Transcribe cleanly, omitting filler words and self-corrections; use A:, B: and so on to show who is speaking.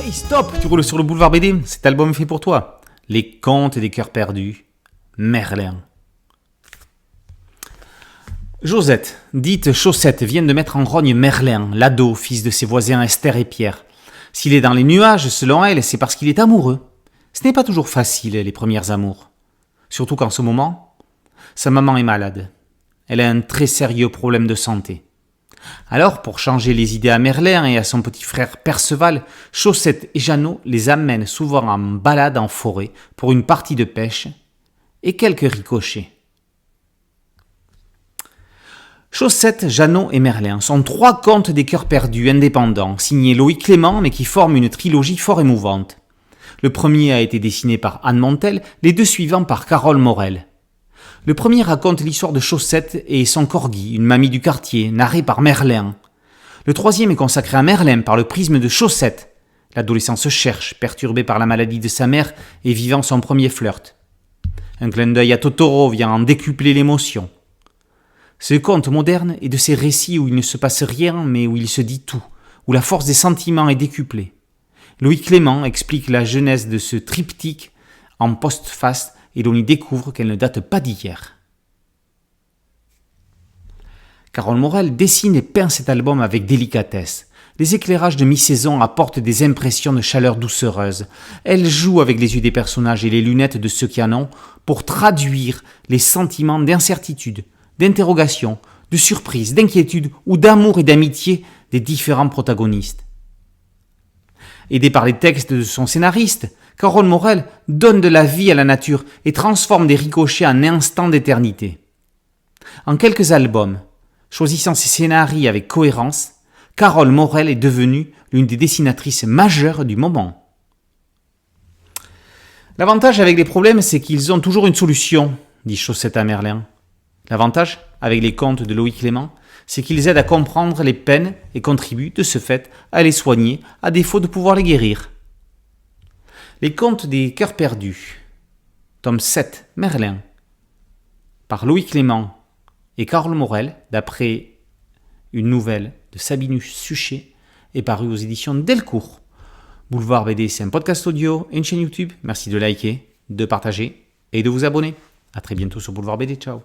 A: Hey, stop! Tu roules sur le boulevard BD, cet album est fait pour toi. Les contes des cœurs perdus, Merlin. Josette, dite Chaussette, vient de mettre en rogne Merlin, l'ado, fils de ses voisins Esther et Pierre. S'il est dans les nuages, selon elle, c'est parce qu'il est amoureux. Ce n'est pas toujours facile, les premières amours. Surtout qu'en ce moment, sa maman est malade. Elle a un très sérieux problème de santé. Alors, pour changer les idées à Merlin et à son petit frère Perceval, Chaussette et Jeannot les amènent souvent en balade en forêt pour une partie de pêche et quelques ricochets. Chaussette, Jeannot et Merlin sont 3 contes des cœurs perdus indépendants, signés Loïc Clément mais qui forment une trilogie fort émouvante. Le premier a été dessiné par Anne Montel, les 2 suivants par Carole Morel. Le premier raconte l'histoire de Chaussette et son corgi, une mamie du quartier, narrée par Merlin. Le troisième est consacré à Merlin par le prisme de Chaussette. L'adolescent se cherche, perturbé par la maladie de sa mère et vivant son premier flirt. Un clin d'œil à Totoro vient en décupler l'émotion. Ce conte moderne est de ces récits où il ne se passe rien mais où il se dit tout, où la force des sentiments est décuplée. Loïc Clément explique la genèse de ce triptyque en postface et l'on y découvre qu'elle ne date pas d'hier. Carole Morel dessine et peint cet album avec délicatesse. Les éclairages de mi-saison apportent des impressions de chaleur doucereuse. Elle joue avec les yeux des personnages et les lunettes de ceux qui en ont pour traduire les sentiments d'incertitude, d'interrogation, de surprise, d'inquiétude ou d'amour et d'amitié des différents protagonistes. Aidée par les textes de son scénariste, Carole Morel donne de la vie à la nature et transforme des ricochets en instants d'éternité. En quelques albums, choisissant ses scénarios avec cohérence, Carole Morel est devenue l'une des dessinatrices majeures du moment. L'avantage avec les problèmes, c'est qu'ils ont toujours une solution, dit Chaussette à Merlin. L'avantage avec les contes de Loïc Clément, c'est qu'ils aident à comprendre les peines et contribuent, de ce fait, à les soigner, à défaut de pouvoir les guérir. Les contes des cœurs perdus, tome 7, Merlin, par Loïc Clément et Carole Morel, d'après une nouvelle de Sabinus Suchet, est paru aux éditions Delcourt. Boulevard BD, c'est un podcast audio et une chaîne YouTube. Merci de liker, de partager et de vous abonner. A très bientôt sur Boulevard BD. Ciao.